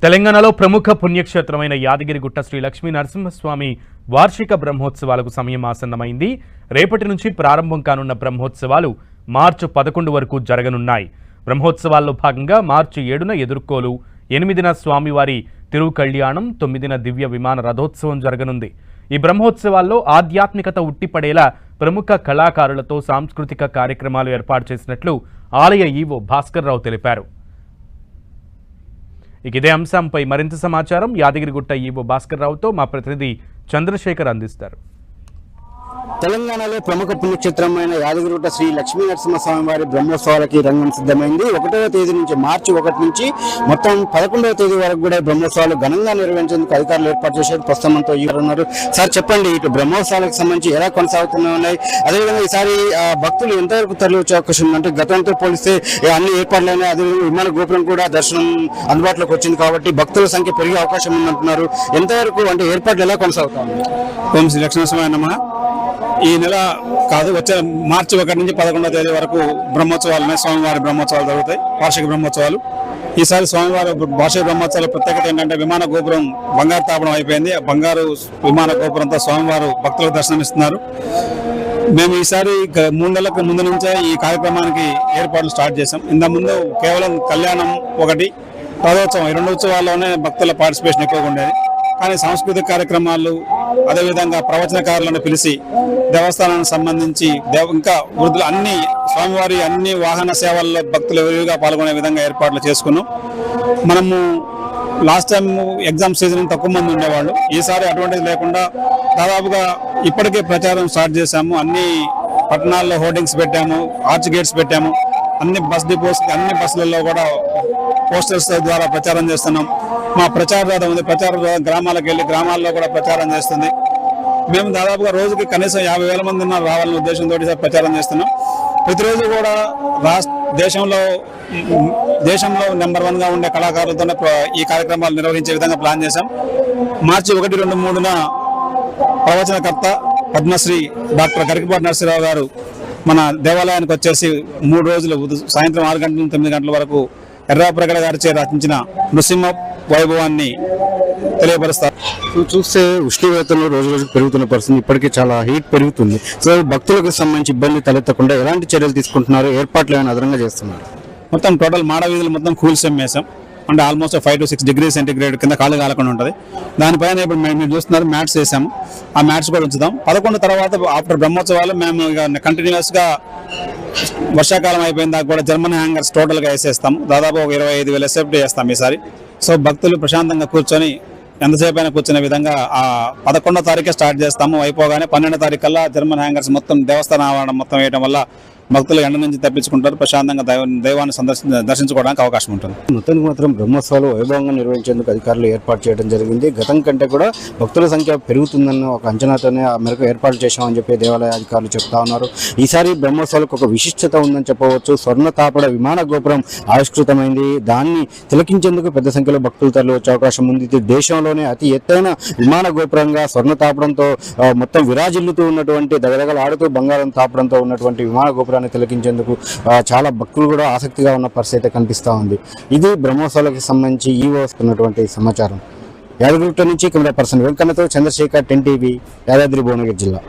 తెలంగాణలో ప్రముఖ పుణ్యక్షేత్రమైన యాదగిరిగుట్ట శ్రీ లక్ష్మీ నరసింహస్వామి వార్షిక బ్రహ్మోత్సవాలకు సమయం ఆసన్నమైంది. రేపటి నుంచి ప్రారంభం కానున్న బ్రహ్మోత్సవాలు మార్చి 11 వరకు జరగనున్నాయి. బ్రహ్మోత్సవాల్లో భాగంగా మార్చి 7న ఎదుర్కోలు, 8న స్వామివారి తిరుకళ్యాణం, 9న దివ్య విమాన రథోత్సవం జరగనుంది. ఈ బ్రహ్మోత్సవాల్లో ఆధ్యాత్మికత ఉట్టిపడేలా ప్రముఖ కళాకారులతో సాంస్కృతిక కార్యక్రమాలు ఏర్పాటు చేసినట్లు ఆలయ ఈవో భాస్కర్ రావు తెలిపారు. ఇదే అంశంపై మరింత సమాచారం యాదగిరిగుట్ట ఈవో భాస్కర్ రావుతో మా ప్రతినిధి చంద్రశేఖర్ అందిస్తారు. తెలంగాణలో ప్రముఖ పుణ్యక్షేత్రమైన యాదగిరిగుట్ట శ్రీ లక్ష్మీ నరసింహస్వామి వారి బ్రహ్మోత్సవాలకి రంగం సిద్ధమైంది. 1వ తేదీ నుంచి మార్చి 1 నుంచి మొత్తం 11వ తేదీ వరకు కూడా బ్రహ్మోత్సవాలు ఘనంగా నిర్వహించేందుకు అధికారులు ఏర్పాటు చేశారు. ప్రస్తుతంతో ఉన్నారు. సార్ చెప్పండి, ఇటు బ్రహ్మోత్సవాలకు సంబంధించి ఎలా కొనసాగుతున్నాయి, అదేవిధంగా ఈసారి భక్తులు ఎంతవరకు తరలి వచ్చే అవకాశం ఉంది? అంటే గతంతో పోలిస్తే అన్ని ఏర్పాట్లైనా, అదేవిధంగా విమాన గోపురం కూడా దర్శనం అందుబాటులోకి వచ్చింది కాబట్టి భక్తుల సంఖ్య పెరిగే అవకాశం ఉందంటున్నారు. ఎంతవరకు అంటే ఏర్పాట్లు ఎలా కొనసాగుతాయి? ఓం శ్రీ లక్ష్మీనరసింహాయ నమః. ఈ నెల కాదు, వచ్చే మార్చి 1 నుంచి 11వ తేదీ వరకు బ్రహ్మోత్సవాలు, స్వామివారి బ్రహ్మోత్సవాలు జరుగుతాయి, వార్షిక బ్రహ్మోత్సవాలు. ఈసారి స్వామివారి వార్షిక బ్రహ్మోత్సవాల ప్రత్యేకత ఏంటంటే విమాన గోపురం బంగారు తాపడం అయిపోయింది. ఆ బంగారు విమాన గోపురంతో స్వామివారు భక్తులకు దర్శనమిస్తున్నారు. మేము ఈసారి 3 నెలలకు ముందు నుంచే ఈ కార్యక్రమానికి ఏర్పాట్లు స్టార్ట్ చేసాం. ఇంతకుముందు కేవలం కళ్యాణం ఒకటి, రథోత్సవం, ఈ 2 ఉత్సవాల్లోనే భక్తుల పార్టిసిపేషన్ ఎక్కువగా ఉండేది. కానీ సాంస్కృతిక కార్యక్రమాలు, అదేవిధంగా ప్రవచనకారులను పిలిచి దేవస్థానానికి సంబంధించి ఇంకా వృద్ధులు అన్ని స్వామివారి అన్ని వాహన సేవల్లో భక్తులు విరివిగా పాల్గొనే విధంగా ఏర్పాట్లు చేసుకున్నాం. మనము లాస్ట్ టైం ఎగ్జామ్ సీజన్ తక్కువ మంది ఉండేవాళ్ళు. ఈసారి అటువంటిది లేకుండా దాదాపుగా ఇప్పటికే ప్రచారం స్టార్ట్ చేశాము. అన్ని పట్టణాల్లో హోర్డింగ్స్ పెట్టాము, ఆర్చ్ గేట్స్ పెట్టాము. అన్ని బస్ డిపోస్, అన్ని బస్సులలో కూడా పోస్టర్స్ ద్వారా ప్రచారం చేస్తున్నాం. మా ప్రచార రథ ఉంది, ప్రచార గ్రామాలకు వెళ్ళి గ్రామాల్లో కూడా ప్రచారం చేస్తుంది. మేము దాదాపుగా రోజుకి కనీసం 50,000 మంది రావాలనే ఉద్దేశంతో ప్రచారం చేస్తున్నాం. ప్రతిరోజు కూడా దేశంలో నెంబర్ 1గా ఉండే కళాకారులతోనే ఈ కార్యక్రమాలు నిర్వహించే విధంగా ప్లాన్ చేశాం. మార్చి 1, 2, 3న ప్రవచనకర్త పద్మశ్రీ డాక్టర్ గరికపాటి నరసింహరావు గారు మన దేవాలయానికి వచ్చేసి 3 రోజులు సాయంత్రం 6 గంటల నుంచి 9 గంటల వరకు ఎర్రాప్రగడ గారిచే రచించిన నృసింహ వైభవాన్ని తెలియపరుస్తారు. చూస్తే ఉష్ణోగ్రతలు రోజు రోజుకు పెరుగుతున్న పరిస్థితి, ఇప్పటికే చాలా హీట్ పెరుగుతుంది. సో భక్తులకు సంబంధించి ఇబ్బంది తలెత్తకుండా ఎలాంటి చర్యలు తీసుకుంటున్నారు? ఏర్పాట్లు ఏమైనా అదనంగా చేస్తున్నారు? మొత్తం టోటల్ మాడ వీధులు మొత్తం కూల్ సెమ్ వేసాం. అంటే ఆల్మోస్ట్ 5 to 6 degrees సెంటిగ్రేడ్ కింద కాలు కాలకుండా ఉంటుంది. దానిపైన ఇప్పుడు మీరు చూస్తున్నారు మ్యాట్స్ వేసాము. ఆ మ్యాట్స్ కూడా ఉంచుదాం. 11 తర్వాత ఆఫ్టర్ బ్రహ్మోత్సవాలు మేము ఇక కంటిన్యూస్గా వర్షాకాలం అయిపోయిన దాకా కూడా జర్మన్ హ్యాంగర్స్ టోటల్గా వేసేస్తాము. దాదాపు ఒక 25,000 ఎస్ఎఫ్టీ చేస్తాం ఈసారి. సో భక్తులు ప్రశాంతంగా కూర్చొని ఎంతసేపు అయినా కూర్చునే విధంగా ఆ 11వ తారీఖే స్టార్ట్ చేస్తాము. అయిపోగానే 12వ తారీఖు కల్లా జర్మన్ హ్యాంగర్స్ మొత్తం దేవస్థాన ఆవరణ మొత్తం వేయడం వల్ల భక్తులు ఎండ నుంచి తప్పించుకుంటారు, ప్రశాంతంగా దైవాన్ని దర్శించుకోవడానికి అవకాశం ఉంటుంది. మొత్తానికి మాత్రం బ్రహ్మోత్సవాలు వైభవంగా నిర్వహించేందుకు అధికారులు ఏర్పాటు చేయడం జరిగింది. గతం కంటే కూడా భక్తుల సంఖ్య పెరుగుతుందన్న ఒక అంచనాతోనే ఆ మేరకు ఏర్పాటు చేశామని చెప్పి దేవాలయ అధికారులు చెప్తా ఉన్నారు. ఈసారి బ్రహ్మోత్సవాలకు ఒక విశిష్టత ఉందని చెప్పవచ్చు. స్వర్ణ తాపడ విమాన గోపురం ఆవిష్కృతమైంది. దాన్ని తిలకించేందుకు పెద్ద సంఖ్యలో భక్తులు తరలి వచ్చే అవకాశం ఉంది. ఇది దేశంలోనే అతి ఎత్తైన విమాన గోపురంగా స్వర్ణ తాపడంతో మొత్తం విరాజిల్లుతూ ఉన్నటువంటి, దగదగలాడుతూ బంగారం తాపడంతో ఉన్నటువంటి విమాన గోపురం తిలకించేందుకు చాలా భక్తులు కూడా ఆసక్తిగా ఉన్న పరిస్థితి కనిపిస్తూ ఉంది. ఇది బ్రహ్మోత్సవాలకు సంబంధించి ఈవో వస్తున్నటువంటి సమాచారం. యాదగిరిగుట్ట నుంచి కెమెరా పర్సన్ వెంకన్నతో చంద్రశేఖర్, 10 TV, యాదాద్రి భువనగిరి జిల్లా.